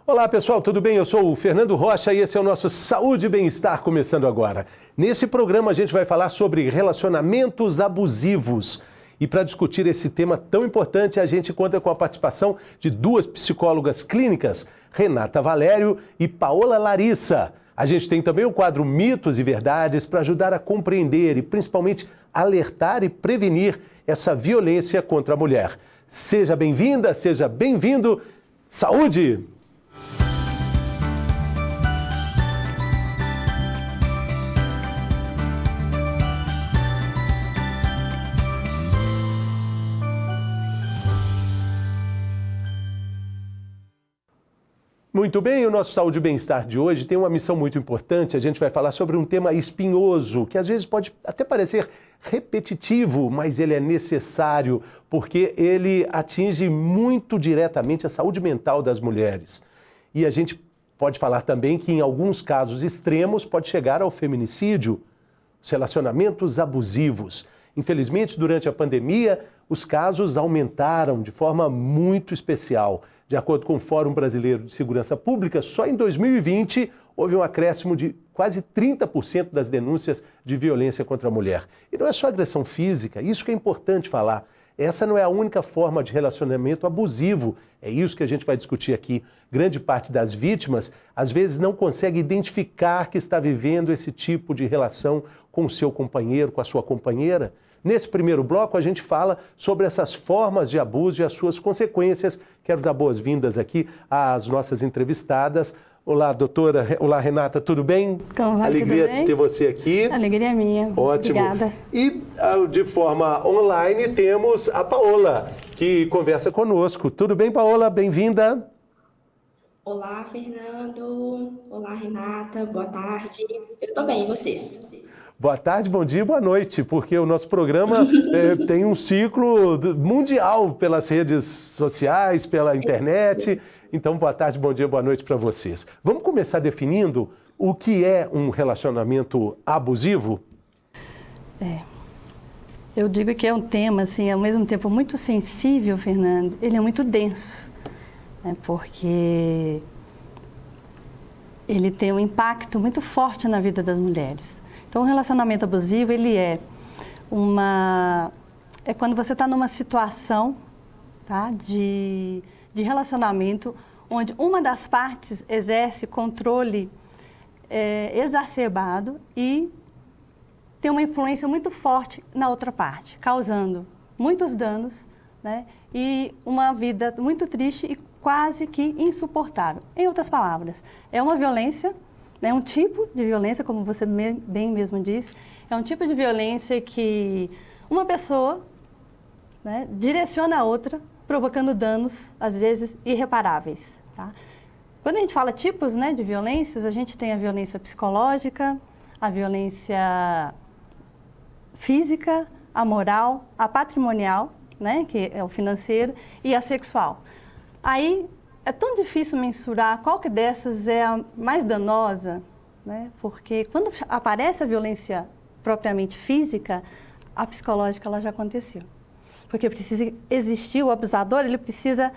Olá pessoal, tudo bem? Eu sou o Fernando Rocha e esse é o nosso Saúde e Bem-Estar começando agora. Nesse programa a gente vai falar sobre relacionamentos abusivos. E para discutir esse tema tão importante, a gente conta com a participação de duas psicólogas clínicas, Renata Valério e Paola Larissa. A gente tem também o quadro Mitos e Verdades para ajudar a compreender e principalmente alertar e prevenir essa violência contra a mulher. Seja bem-vinda, seja bem-vindo. Saúde! Muito bem, o nosso Saúde e Bem-Estar de hoje tem uma missão muito importante. A gente vai falar sobre um tema espinhoso, que às vezes pode até parecer repetitivo, mas ele é necessário, porque ele atinge muito diretamente a saúde mental das mulheres. E a gente pode falar também que em alguns casos extremos pode chegar ao feminicídio, os relacionamentos abusivos. Infelizmente, durante a pandemia, os casos aumentaram de forma muito especial. De acordo com o Fórum Brasileiro de Segurança Pública, só em 2020 houve um acréscimo de quase 30% das denúncias de violência contra a mulher. E não é só agressão física, isso que é importante falar. Essa não é a única forma de relacionamento abusivo, é isso que a gente vai discutir aqui. Grande parte das vítimas, às vezes, não consegue identificar que está vivendo esse tipo de relação com o seu companheiro, com a sua companheira. Nesse primeiro bloco, a gente fala sobre essas formas de abuso e as suas consequências. Quero dar boas-vindas aqui às nossas entrevistadas. Olá, doutora. Olá, Renata, tudo bem? Como vai? Alegria Tudo bem? ter você aqui. Alegria minha. Ótimo. Obrigada. E de forma online temos a Paola, que conversa conosco. Tudo bem, Paola? Bem-vinda. Olá, Fernando. Olá, Renata. Boa tarde. Eu estou bem, e vocês? Boa tarde, bom dia, boa noite, porque o nosso programa tem um ciclo mundial pelas redes sociais, pela internet. Então, boa tarde, bom dia, boa noite para vocês. Vamos começar definindo o que é um relacionamento abusivo? Eu digo que é um tema, assim, ao mesmo tempo muito sensível, Fernando. Ele é muito denso, né, porque ele tem um impacto muito forte na vida das mulheres. Então, o relacionamento abusivo, ele é quando você está numa situação, tá, de relacionamento onde uma das partes exerce controle exacerbado e tem uma influência muito forte na outra parte, causando muitos danos, né, e uma vida muito triste e quase que insuportável. Em outras palavras, é uma violência. É um tipo de violência, como você bem mesmo disse, é um tipo de violência que uma pessoa, né, direciona a outra, provocando danos, às vezes, irreparáveis. Tá? Quando a gente fala tipos, né, de violências, a gente tem a violência psicológica, a violência física, a moral, a patrimonial, né, que é o financeiro, e a sexual. Aí, é tão difícil mensurar qual que dessas é a mais danosa, né? Porque quando aparece a violência propriamente física, a psicológica ela já aconteceu. Porque precisa existir o abusador, ele precisa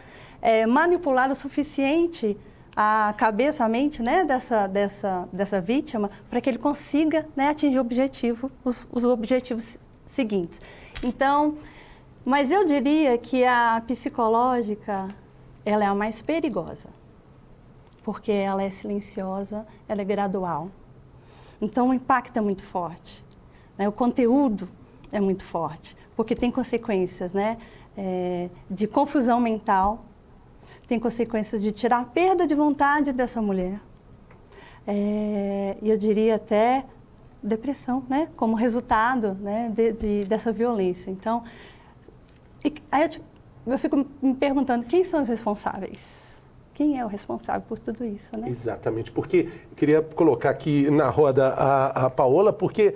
manipular o suficiente a cabeça, a mente, né, dessa vítima, para que ele consiga, né, atingir o objetivo, os objetivos seguintes. Então, mas eu diria que a psicológica ela é a mais perigosa, porque ela é silenciosa, ela é gradual. Então, o impacto é muito forte, né? O conteúdo é muito forte, porque tem consequências, né, de confusão mental, tem consequências de tirar a perda de vontade dessa mulher. E eu diria até depressão, né, como resultado, né, dessa violência. Então, aí eu fico me perguntando, quem são os responsáveis? Quem é o responsável por tudo isso, né? Exatamente, porque eu queria colocar aqui na roda a Paola, porque,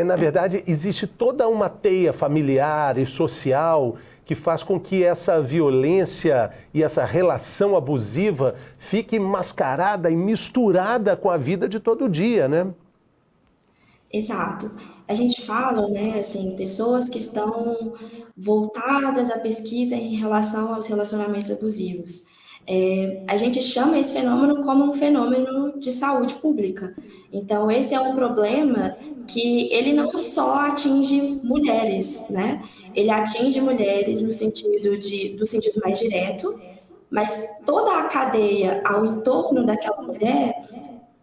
na verdade, existe toda uma teia familiar e social que faz com que essa violência e essa relação abusiva fique mascarada e misturada com a vida de todo dia, né? Exato. A gente fala, né, assim, pessoas que estão voltadas à pesquisa em relação aos relacionamentos abusivos. A gente chama esse fenômeno como um fenômeno de saúde pública. Então, esse é um problema que ele não só atinge mulheres, né? Ele atinge mulheres no sentido do sentido mais direto, mas toda a cadeia ao entorno daquela mulher,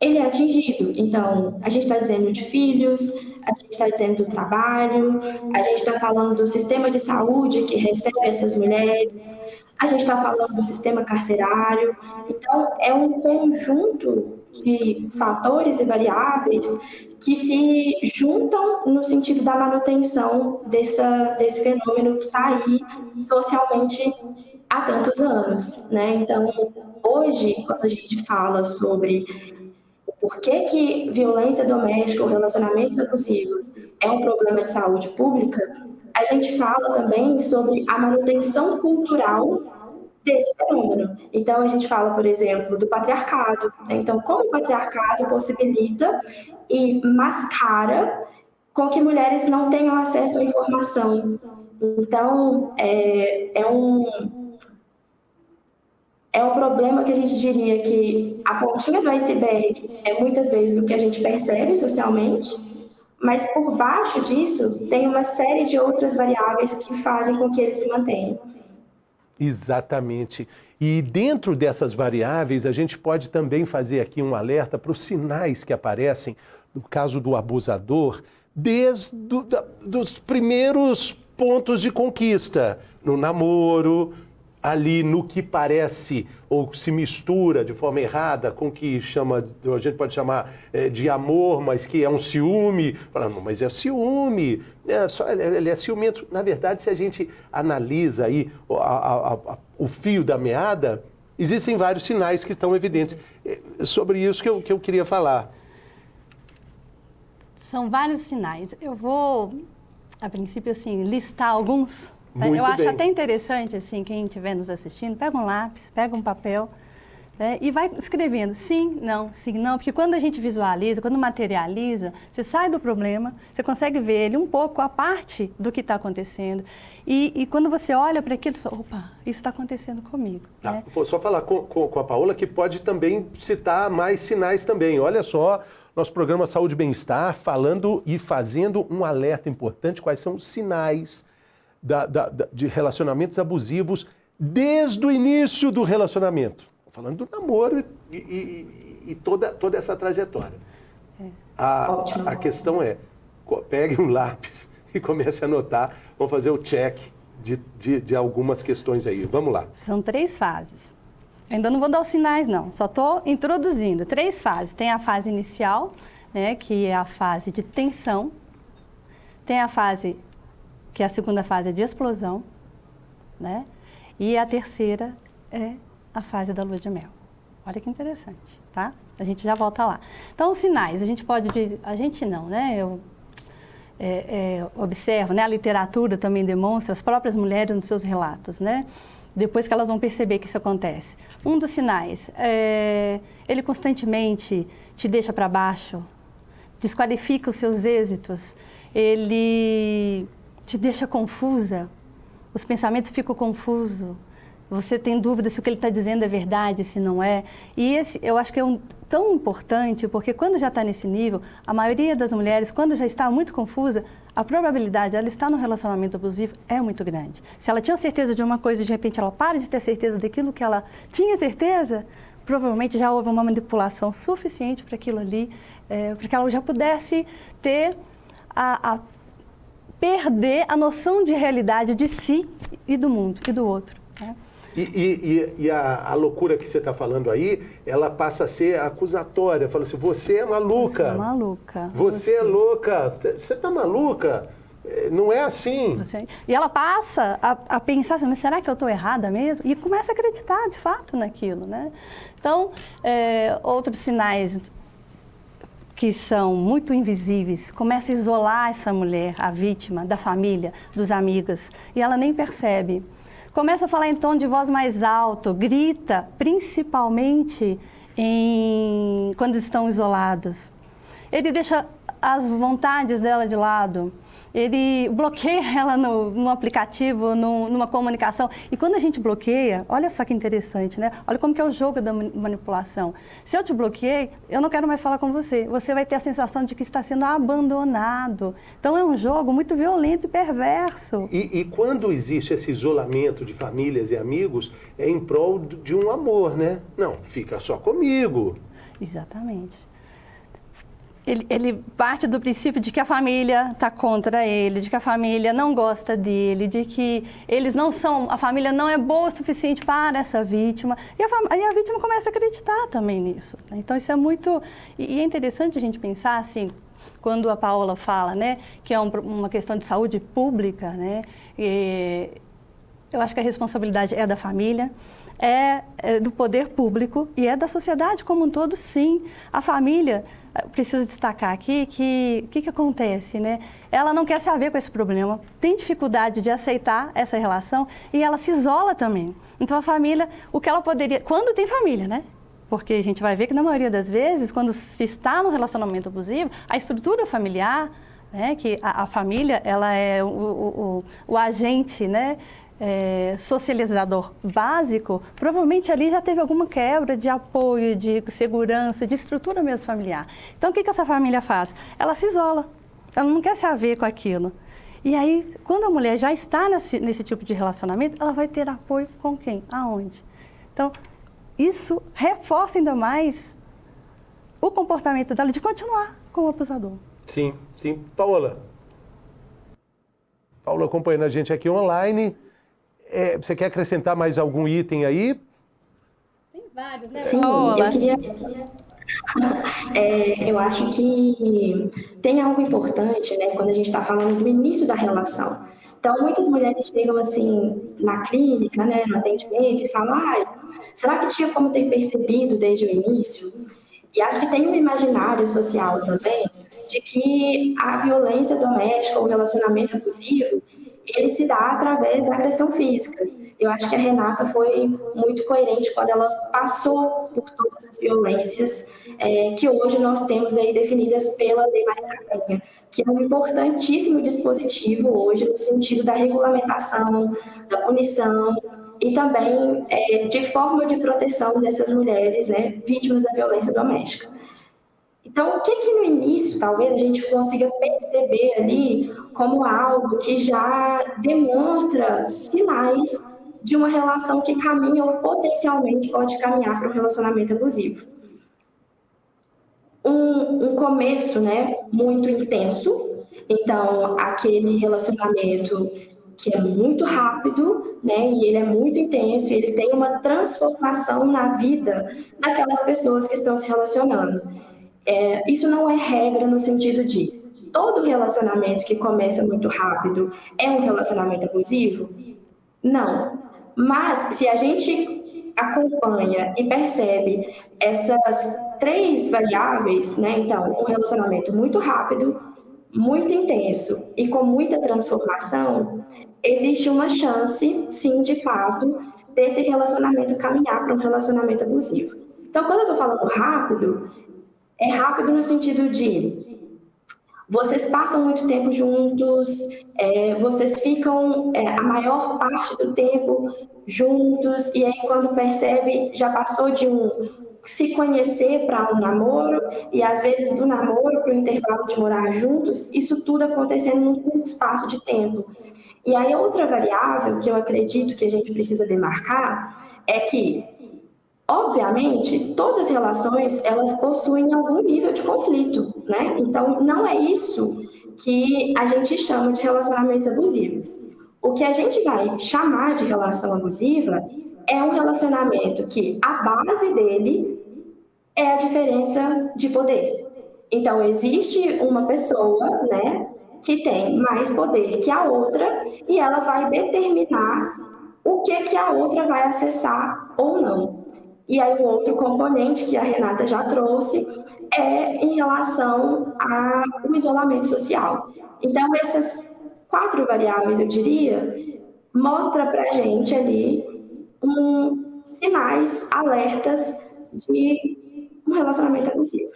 ele é atingido. Então, a gente está dizendo de filhos, a gente está dizendo do trabalho, a gente está falando do sistema de saúde que recebe essas mulheres, a gente está falando do sistema carcerário. Então, é um conjunto de fatores e variáveis que se juntam no sentido da manutenção desse fenômeno que está aí socialmente há tantos anos, né? Então, hoje, quando a gente fala sobre por que violência doméstica ou relacionamentos abusivos é um problema de saúde pública, a gente fala também sobre a manutenção cultural desse fenômeno. Então, a gente fala, por exemplo, do patriarcado. Então, como o patriarcado possibilita e mascara com que mulheres não tenham acesso à informação. Então, é um problema que a gente diria que a pontinha do iceberg é muitas vezes o que a gente percebe socialmente, mas por baixo disso tem uma série de outras variáveis que fazem com que ele se mantenha. Exatamente. E dentro dessas variáveis, a gente pode também fazer aqui um alerta para os sinais que aparecem no caso do abusador, desde dos primeiros pontos de conquista, no namoro, ali no que parece ou se mistura de forma errada com o que a gente pode chamar de amor, mas que é um ciúme. Falando, mas é ciúme, ele é ciumento. Na verdade, se a gente analisa aí o fio da meada, existem vários sinais que estão evidentes. Sobre isso que eu queria falar. São vários sinais. Eu vou, a princípio, assim, listar alguns. Eu acho bem. até interessante, assim, quem estiver nos assistindo, pega um lápis, pega um papel, né, e vai escrevendo sim, não, porque quando a gente visualiza, quando materializa, você sai do problema, você consegue ver ele um pouco a parte do que está acontecendo. E quando você olha para aquilo, você fala, opa, isso está acontecendo comigo. Tá, Né? vou só falar com a Paola, que pode também citar mais sinais também. Olha só, nosso programa Saúde e Bem-Estar, falando e fazendo um alerta importante, quais são os sinais de relacionamentos abusivos desde o início do relacionamento. Falando do namoro e toda essa trajetória. A questão é, pegue um lápis e comece a anotar, vamos fazer o check de algumas questões aí. Vamos lá. São 3 fases. Ainda não vou dar os sinais, não. Só estou introduzindo. 3 fases. Tem a fase inicial, né, que é a fase de tensão. Tem a fase, que é a segunda fase de explosão, né? E a terceira é a fase da lua de mel. Olha que interessante, tá? A gente já volta lá. Então, os sinais, a gente não, né? Eu observo, né? A literatura também demonstra, as próprias mulheres nos seus relatos, né? Depois que elas vão perceber que isso acontece. Um dos sinais, ele constantemente te deixa para baixo, desqualifica os seus êxitos, ele te deixa confusa, os pensamentos ficam confusos, você tem dúvida se o que ele está dizendo é verdade, se não é. E esse, eu acho que é tão importante, porque quando já está nesse nível, a maioria das mulheres, quando já está muito confusa, a probabilidade de ela estar num relacionamento abusivo é muito grande. Se ela tinha certeza de uma coisa e de repente ela para de ter certeza daquilo que ela tinha certeza, provavelmente já houve uma manipulação suficiente para aquilo ali, para que ela já pudesse ter perder a noção de realidade de si e do mundo e do outro. Né? E a loucura que você está falando aí, ela passa a ser acusatória. Fala assim, você é maluca. Você é maluca. Você é louca. Você está maluca. Não é assim. E ela passa a pensar assim, mas será que eu estou errada mesmo? E começa a acreditar de fato naquilo. Né? Então, outros sinais que são muito invisíveis, começa a isolar essa mulher, a vítima, da família, dos amigos, e ela nem percebe. Começa a falar em tom de voz mais alto, grita, principalmente quando estão isolados. Ele deixa as vontades dela de lado. ele bloqueia ela num aplicativo, numa comunicação. E quando a gente bloqueia, olha só que interessante, né? Olha como que é o jogo da manipulação. Se eu te bloqueei, eu não quero mais falar com você. Você vai ter a sensação de que está sendo abandonado. Então é um jogo muito violento e perverso. E quando existe esse isolamento de famílias e amigos, é em prol de um amor, né? Não, fica só comigo. Exatamente. Ele parte do princípio de que a família está contra ele, de que a família não gosta dele, de que a família não é boa o suficiente para essa vítima. E a vítima começa a acreditar também nisso. Né? Então isso é muito... E é interessante a gente pensar assim, quando a Paola fala, né, que é uma questão de saúde pública, né, eu acho que a responsabilidade é da família, é do poder público e é da sociedade como um todo, sim. A família... Preciso destacar aqui que o que acontece, né? Ela não quer se haver com esse problema, tem dificuldade de aceitar essa relação e ela se isola também. Então a família, o que ela poderia... Quando tem família, né? Porque a gente vai ver que na maioria das vezes, quando se está no relacionamento abusivo, a estrutura familiar, né? Que a família, ela é o agente, né? Socializador básico, provavelmente ali já teve alguma quebra de apoio, de segurança, de estrutura mesmo familiar. Então, o que essa família faz? Ela se isola, ela não quer se haver com aquilo. E aí, quando a mulher já está nesse tipo de relacionamento, ela vai ter apoio com quem? Aonde? Então, isso reforça ainda mais o comportamento dela de continuar com o abusador. Sim, sim. Paola acompanhando a gente aqui online. Você quer acrescentar mais algum item aí? Tem vários, né? Sim, eu queria... eu acho que tem algo importante, né, quando a gente está falando do início da relação. Então, muitas mulheres chegam assim na clínica, né, no atendimento e falam: será que tinha como ter percebido desde o início? E acho que tem um imaginário social também de que a violência doméstica ou o relacionamento abusivo ele se dá através da agressão física. Eu acho que a Renata foi muito coerente quando ela passou por todas as violências que hoje nós temos aí definidas pela Lei Maria da Penha, que é um importantíssimo dispositivo hoje no sentido da regulamentação, da punição e também de forma de proteção dessas mulheres, né, vítimas da violência doméstica. Então, o que no início, talvez, a gente consiga perceber ali como algo que já demonstra sinais de uma relação que caminha ou potencialmente pode caminhar para um relacionamento abusivo? Um começo, né, muito intenso. Então, aquele relacionamento que é muito rápido, né, e ele é muito intenso, ele tem uma transformação na vida daquelas pessoas que estão se relacionando. Isso não é regra no sentido de todo relacionamento que começa muito rápido é um relacionamento abusivo? Não. Mas se a gente acompanha e percebe essas 3 variáveis, né? Então, um relacionamento muito rápido, muito intenso e com muita transformação, existe uma chance, sim, de fato, desse relacionamento caminhar para um relacionamento abusivo. Então, quando eu estou falando rápido, é rápido no sentido de vocês passam muito tempo juntos, vocês ficam a maior parte do tempo juntos, e aí quando percebe, já passou de se conhecer para um namoro, e às vezes do namoro para o intervalo de morar juntos, isso tudo acontecendo num curto espaço de tempo. E aí outra variável que eu acredito que a gente precisa demarcar é que, obviamente, todas as relações, elas possuem algum nível de conflito, né? Então, não é isso que a gente chama de relacionamentos abusivos. O que a gente vai chamar de relação abusiva é um relacionamento que a base dele é a diferença de poder. Então, existe uma pessoa, né, que tem mais poder que a outra e ela vai determinar o que a outra vai acessar ou não. E aí o outro componente que a Renata já trouxe é em relação ao isolamento social. Então, essas 4 variáveis, eu diria, mostra para a gente ali sinais, alertas de um relacionamento abusivo.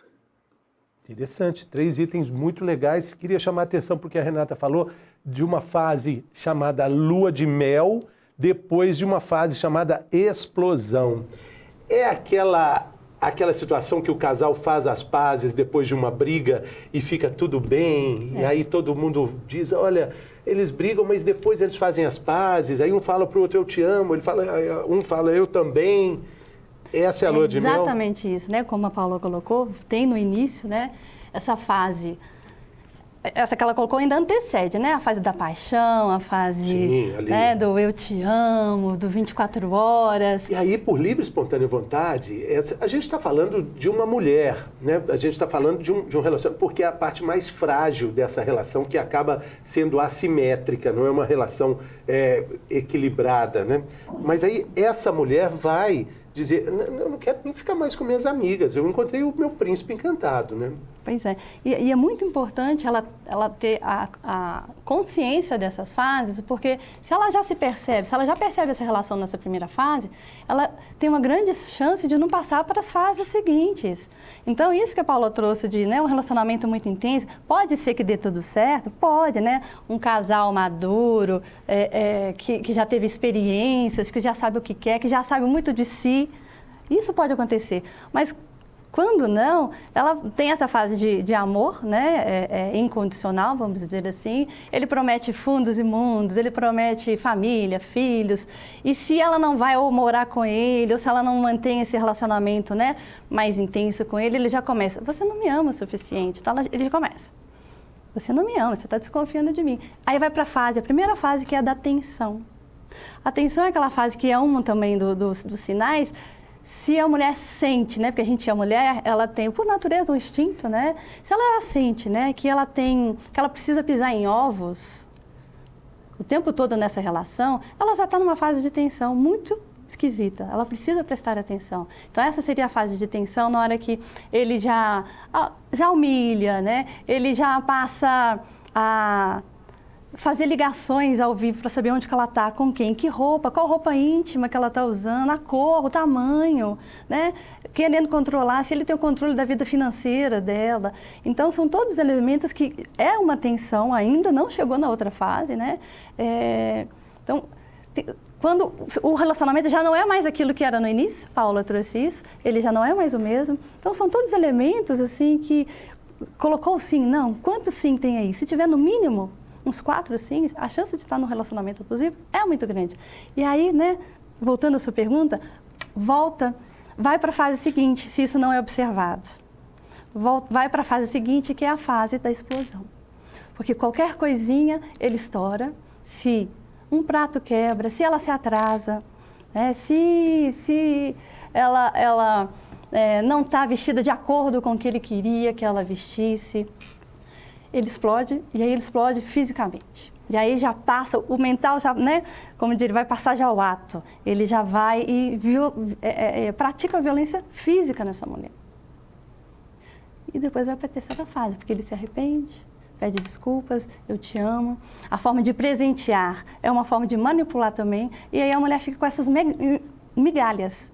Interessante, 3 itens muito legais. Queria chamar a atenção porque a Renata falou de uma fase chamada lua de mel, depois de uma fase chamada explosão. É aquela situação que o casal faz as pazes depois de uma briga e fica tudo bem, e aí todo mundo diz, olha, eles brigam, mas depois eles fazem as pazes, aí um fala pro outro, eu te amo, um fala, eu também. Essa é a lua de mel? Exatamente isso, né? Como a Paula colocou, tem no início, né? Essa fase, essa que ela colocou ainda antecede, né? A fase da paixão, a fase Sim, ali. Né? Do eu te amo, do 24 horas. E aí, por livre e espontânea vontade, a gente está falando de uma mulher, né? A gente está falando de um relacionamento, porque é a parte mais frágil dessa relação que acaba sendo assimétrica, não é uma relação equilibrada, né? Mas aí essa mulher vai dizer, eu não quero nem ficar mais com minhas amigas, eu encontrei o meu príncipe encantado, né? Pois é, e é muito importante ela ter a consciência dessas fases, porque se ela já percebe essa relação nessa primeira fase, ela tem uma grande chance de não passar para as fases seguintes. Então, isso que a Paula trouxe de um relacionamento muito intenso, pode ser que dê tudo certo? Pode, né? Um casal maduro, que já teve experiências, que já sabe o que quer, que já sabe muito de si, isso pode acontecer, mas quando não, ela tem essa fase de amor, né, incondicional, vamos dizer assim. Ele promete fundos e mundos, ele promete família, filhos. E se ela não vai ou morar com ele, ou se ela não mantém esse relacionamento, né, mais intenso com ele, ele já começa, você não me ama o suficiente. Então ele já começa, você não me ama, você está desconfiando de mim. Aí vai para a primeira fase, que é a da tensão. A tensão é aquela fase que é uma também dos sinais. Se a mulher sente, né, porque a gente, a mulher, ela tem, por natureza, um instinto, né, se ela sente, né, que ela precisa pisar em ovos o tempo todo nessa relação, ela já está numa fase de tensão muito esquisita, ela precisa prestar atenção. Então, essa seria a fase de tensão na hora que ele já humilha, né, ele já passa a fazer ligações ao vivo para saber onde que ela está, com quem, que roupa, qual roupa íntima que ela está usando, a cor, o tamanho, né? Querendo controlar, se ele tem o controle da vida financeira dela. Então, são todos elementos que é uma tensão, ainda não chegou na outra fase, né? Então, quando o relacionamento já não é mais aquilo que era no início, Paula trouxe isso, ele já não é mais o mesmo. Então, são todos elementos, assim, que colocou sim, não, quantos sim tem aí? Se tiver no mínimo uns 4 sim, a chance de estar num relacionamento abusivo é muito grande. E aí, né, voltando à sua pergunta, vai para a fase seguinte, se isso não é observado. Vai para a fase seguinte, que é a fase da explosão. Porque qualquer coisinha, ele estoura. Se um prato quebra, se ela se atrasa, né, se ela não está vestida de acordo com o que ele queria que ela vestisse, ele explode, e aí ele explode fisicamente. E aí já passa, o mental já, né, como dizer, ele vai passar já ao ato. Ele já vai e pratica a violência física nessa mulher. E depois vai para a terceira fase, porque ele se arrepende, pede desculpas, eu te amo. A forma de presentear é uma forma de manipular também, e aí a mulher fica com essas migalhas.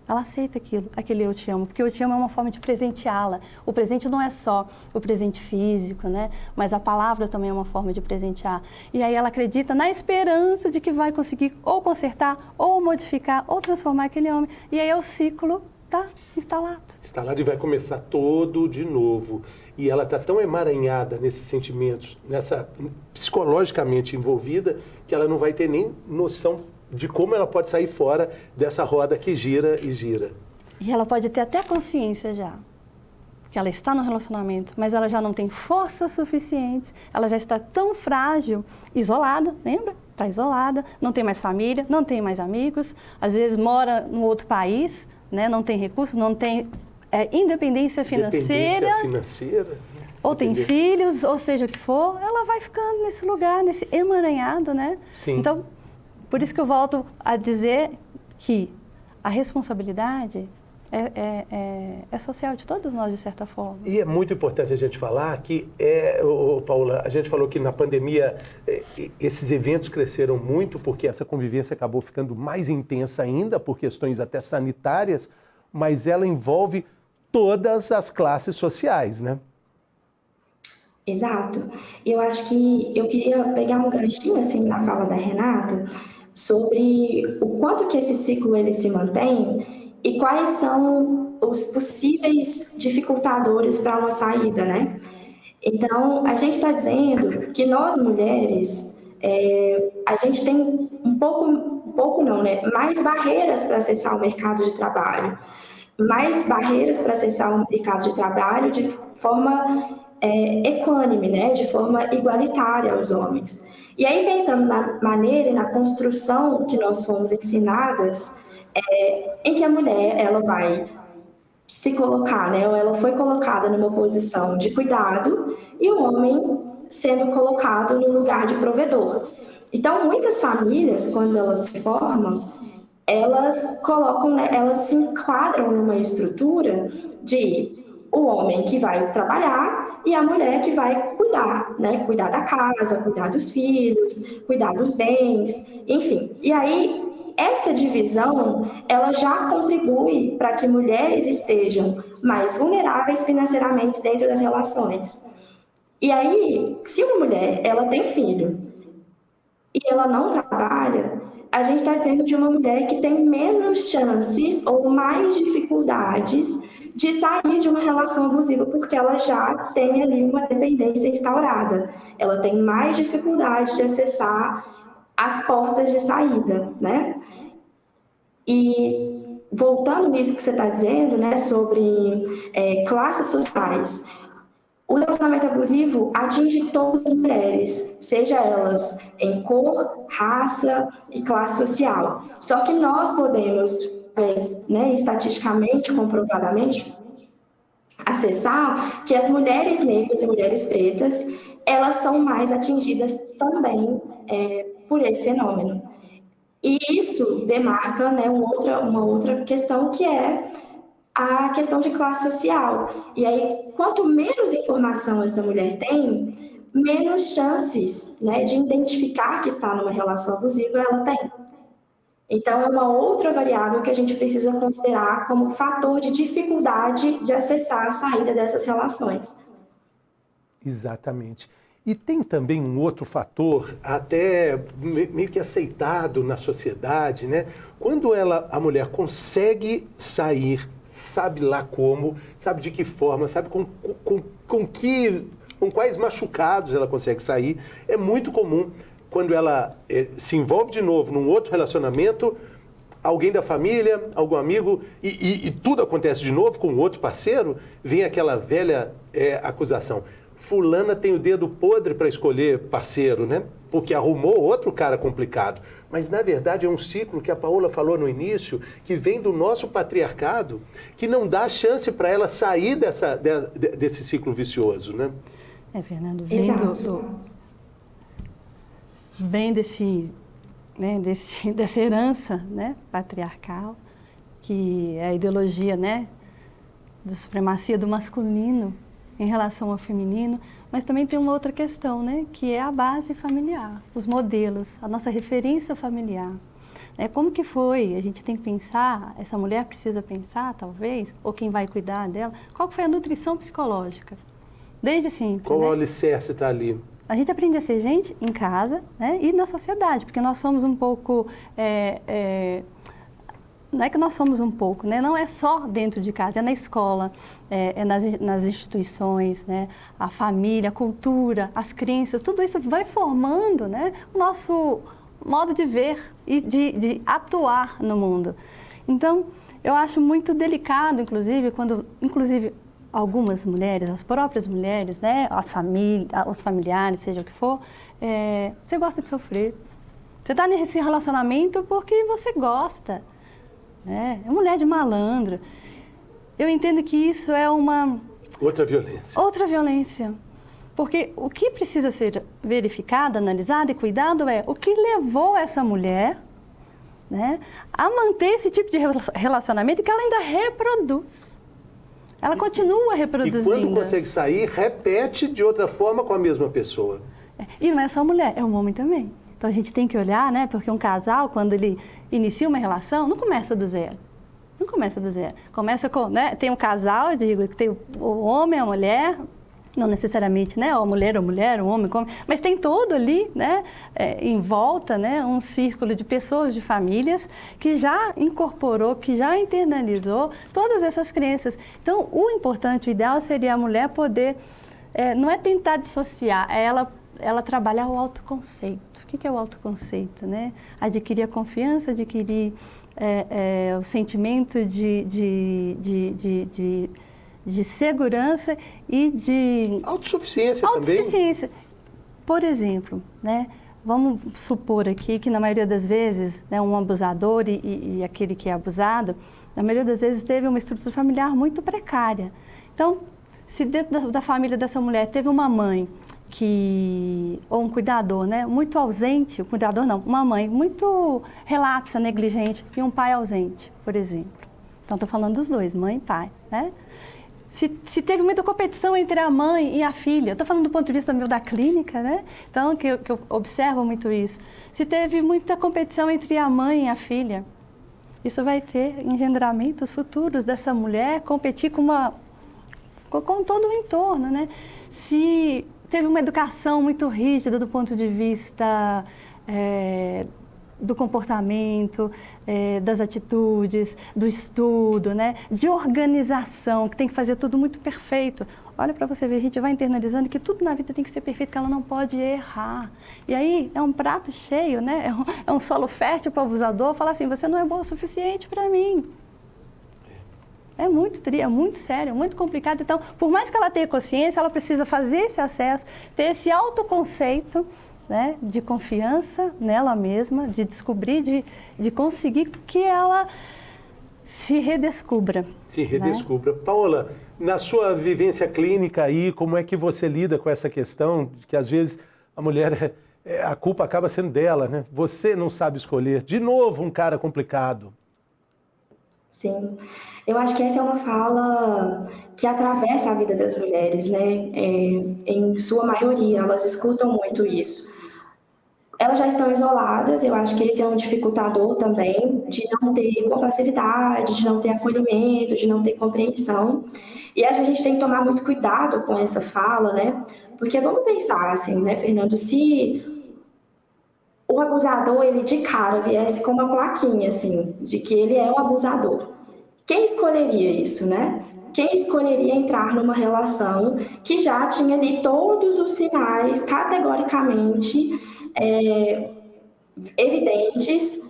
Ela aceita aquele eu te amo, porque eu te amo é uma forma de presenteá-la. O presente não é só o presente físico, né? Mas a palavra também é uma forma de presentear. E aí ela acredita na esperança de que vai conseguir ou consertar, ou modificar, ou transformar aquele homem. E aí o ciclo está instalado. Instalado e vai começar todo de novo. E ela está tão emaranhada nesses sentimentos, psicologicamente envolvida, que ela não vai ter nem noção de como ela pode sair fora dessa roda que gira e gira. E ela pode ter até consciência já, que ela está no relacionamento, mas ela já não tem força suficiente, ela já está tão frágil, isolada, lembra? Está isolada, não tem mais família, não tem mais amigos, às vezes mora em outro país, né? Não tem recursos, não tem independência financeira. Ou tem filhos, ou seja o que for, ela vai ficando nesse lugar, nesse emaranhado, né? Sim. Então, por isso que eu volto a dizer que a responsabilidade é social de todos nós, de certa forma. E é muito importante a gente falar que, Paula, a gente falou que na pandemia esses eventos cresceram muito porque essa convivência acabou ficando mais intensa ainda por questões até sanitárias, mas ela envolve todas as classes sociais, né? Exato. Eu acho que eu queria pegar um ganchinho assim na fala da Renata sobre o quanto que esse ciclo ele se mantém e quais são os possíveis dificultadores para uma saída, né? Então, a gente está dizendo que nós mulheres, a gente tem um pouco não, né? Mais barreiras para acessar o mercado de trabalho, mais barreiras para acessar o mercado de trabalho de forma equânime, né? De forma igualitária aos homens. E aí, pensando na maneira e na construção que nós fomos ensinadas, em que a mulher ela vai se colocar, né? Ou ela foi colocada numa posição de cuidado e o homem sendo colocado no lugar de provedor. Então, muitas famílias, quando elas se formam, elas colocam, né, elas se enquadram numa estrutura de o homem que vai trabalhar e a mulher que vai cuidar, né? Cuidar da casa, cuidar dos filhos, cuidar dos bens, enfim. E aí, essa divisão, ela já contribui para que mulheres estejam mais vulneráveis financeiramente dentro das relações. E aí, se uma mulher, ela tem filho e ela não trabalha, a gente está dizendo de uma mulher que tem menos chances ou mais dificuldades de sair de uma relação abusiva, porque ela já tem ali uma dependência instaurada. Ela tem mais dificuldade de acessar as portas de saída, né? E voltando nisso que você está dizendo, né, sobre classes sociais, o relacionamento abusivo atinge todas as mulheres, seja elas em cor, raça e classe social. Só que nós podemos, né, estatisticamente, comprovadamente, acessar que as mulheres negras e mulheres pretas, elas são mais atingidas também por esse fenômeno. E isso demarca, né, uma outra questão que é a questão de classe social. E aí, quanto menos informação essa mulher tem, menos chances, né, de identificar que está numa relação abusiva ela tem. Então, é uma outra variável que a gente precisa considerar como fator de dificuldade de acessar a saída dessas relações. Exatamente. E tem também um outro fator, até meio que aceitado na sociedade, né? Quando a mulher consegue sair, sabe lá como, sabe de que forma, sabe com quais machucados ela consegue sair, é muito comum quando ela se envolve de novo num outro relacionamento, alguém da família, algum amigo, e tudo acontece de novo com outro parceiro, vem aquela velha acusação. Fulana tem o dedo podre para escolher parceiro, né? Porque arrumou outro cara complicado. Mas, na verdade, é um ciclo que a Paola falou no início, que vem do nosso patriarcado, que não dá chance para ela sair desse ciclo vicioso, né? Fernando, vem dessa herança, né, patriarcal, que é a ideologia, né, da supremacia do masculino em relação ao feminino, mas também tem uma outra questão, né, que é a base familiar, os modelos, a nossa referência familiar. Como que foi? A gente tem que pensar, essa mulher precisa pensar, talvez, ou quem vai cuidar dela, qual foi a nutrição psicológica? Desde sempre. Qual o alicerce está ali? A gente aprende a ser gente em casa, né, e na sociedade, porque nós somos um pouco... não é que nós somos um pouco, né? Não é só dentro de casa, é na escola, nas instituições, né? A família, a cultura, as crenças, tudo isso vai formando, né, o nosso modo de ver e de atuar no mundo. Então, eu acho muito delicado, inclusive, quando algumas mulheres, as próprias mulheres, né, os familiares, seja o que for, você gosta de sofrer. Você está nesse relacionamento porque você gosta. É mulher de malandro. Eu entendo que isso é uma... Outra violência. Outra violência. Porque o que precisa ser verificado, analisado e cuidado é o que levou essa mulher, né, a manter esse tipo de relacionamento que ela ainda reproduz. Ela continua reproduzindo. E quando consegue sair, repete de outra forma com a mesma pessoa. E não é só a mulher, é um homem também. Então a gente tem que olhar, né, porque um casal, quando ele inicia uma relação, não começa do zero. Não começa do zero. Começa com, né, tem um casal, eu digo, que tem o homem, a mulher, não necessariamente, né, ou mulher, o homem, mas tem todo ali, né, em volta, né, um círculo de pessoas, de famílias, que já incorporou, que já internalizou todas essas crenças. Então, o importante, o ideal seria a mulher poder, não é tentar dissociar, é ela trabalhar o autoconceito. O que é o autoconceito, né? Adquirir a confiança, adquirir o sentimento de segurança e de... Autossuficiência também. Autossuficiência. Por exemplo, né, vamos supor aqui que na maioria das vezes, né, um abusador e aquele que é abusado, na maioria das vezes teve uma estrutura familiar muito precária. Então, se dentro da família dessa mulher teve uma mãe ou um cuidador, né, muito ausente, cuidador não, uma mãe muito relapsa, negligente, e um pai ausente, por exemplo. Então, estou falando dos dois, mãe e pai, né? Se teve muita competição entre a mãe e a filha, estou falando do ponto de vista meu da clínica, né? Então, que eu observo muito isso. Se teve muita competição entre a mãe e a filha, isso vai ter engendramentos futuros dessa mulher competir com todo o entorno, né? Se teve uma educação muito rígida do ponto de vista do comportamento, das atitudes, do estudo, né? De organização, que tem que fazer tudo muito perfeito. Olha para você ver, a gente vai internalizando que tudo na vida tem que ser perfeito, que ela não pode errar. E aí é um prato cheio, né? É um solo fértil para o abusador falar assim, você não é boa o suficiente para mim. É muito sério, muito complicado. Então, por mais que ela tenha consciência, ela precisa fazer esse acesso, ter esse autoconceito, né, de confiança nela mesma, de descobrir, de conseguir que ela se redescubra. Se redescubra. Né? Paola, na sua vivência clínica aí, como é que você lida com essa questão de que às vezes a mulher, a culpa acaba sendo dela, né? Você não sabe escolher. De novo, um cara complicado. Sim, eu acho que essa é uma fala que atravessa a vida das mulheres, né? Em sua maioria, elas escutam muito isso. Elas já estão isoladas, eu acho que esse é um dificultador também, de não ter compassividade, de não ter acolhimento, de não ter compreensão. E a gente tem que tomar muito cuidado com essa fala, né? Porque vamos pensar assim, né, Fernando, se o abusador, ele de cara viesse com uma plaquinha, assim, de que ele é um abusador. Quem escolheria isso, né? Quem escolheria entrar numa relação que já tinha ali todos os sinais categoricamente evidentes?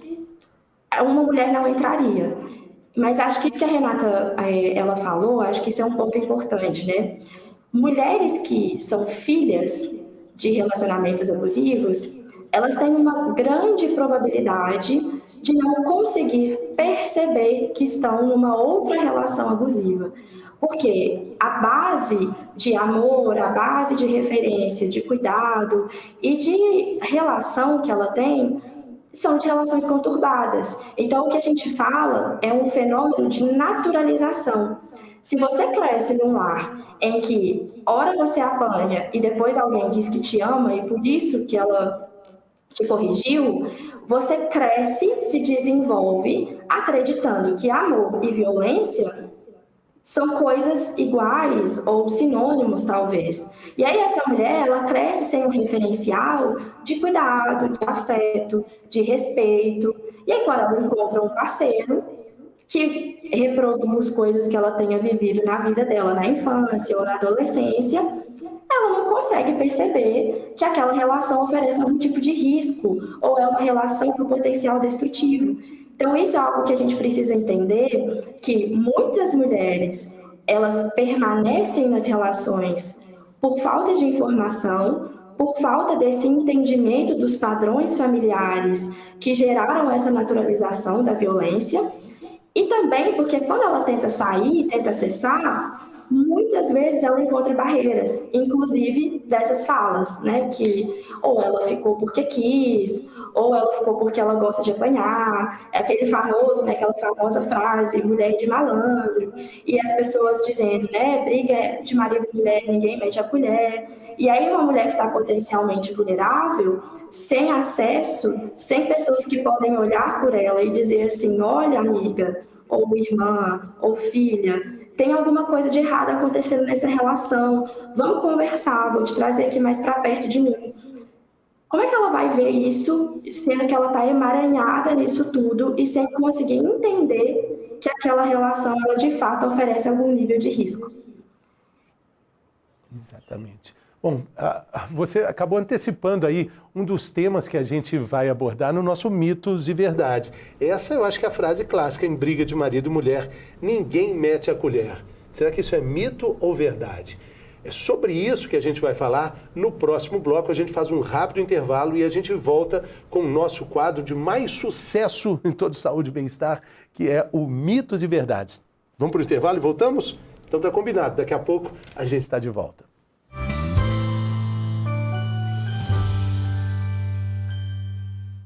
Uma mulher não entraria. Mas acho que isso que a Renata ela falou, acho que isso é um ponto importante, né? Mulheres que são filhas de relacionamentos abusivos, elas têm uma grande probabilidade de não conseguir perceber que estão numa outra relação abusiva. Porque a base de amor, a base de referência, de cuidado e de relação que ela tem são de relações conturbadas. Então, o que a gente fala é um fenômeno de naturalização. Se você cresce num lar em que, ora você apanha e depois alguém diz que te ama e por isso que ela te corrigiu, você cresce, se desenvolve acreditando que amor e violência são coisas iguais ou sinônimos, talvez. E aí essa mulher, ela cresce sem um referencial de cuidado, de afeto, de respeito. E aí quando ela encontra um parceiro que reproduz coisas que ela tenha vivido na vida dela, na infância ou na adolescência, ela não consegue perceber que aquela relação oferece algum tipo de risco ou é uma relação com potencial destrutivo. Então, isso é algo que a gente precisa entender, que muitas mulheres, elas permanecem nas relações por falta de informação, por falta desse entendimento dos padrões familiares que geraram essa naturalização da violência, e também porque quando ela tenta sair, tenta acessar, muitas vezes ela encontra barreiras, inclusive dessas falas, né? Que ou ela ficou porque quis, ou ela ficou porque ela gosta de apanhar, é aquele famoso, né? Aquela famosa frase, mulher de malandro, e as pessoas dizendo, né? Briga de marido e mulher, ninguém mete a colher. E aí uma mulher que está potencialmente vulnerável, sem acesso, sem pessoas que podem olhar por ela e dizer assim, olha amiga, ou irmã, ou filha, tem alguma coisa de errado acontecendo nessa relação, vamos conversar, vou te trazer aqui mais para perto de mim. Como é que ela vai ver isso, sendo que ela está emaranhada nisso tudo e sem conseguir entender que aquela relação, ela de fato oferece algum nível de risco? Exatamente. Bom, você acabou antecipando aí um dos temas que a gente vai abordar no nosso Mitos e Verdades. Essa eu acho que é a frase clássica em briga de marido e mulher: ninguém mete a colher. Será que isso é mito ou verdade? É sobre isso que a gente vai falar no próximo bloco. A gente faz um rápido intervalo e a gente volta com o nosso quadro de mais sucesso em todo Saúde e Bem-Estar, que é o Mitos e Verdades. Vamos para o intervalo e voltamos? Então tá combinado, daqui a pouco a gente está de volta.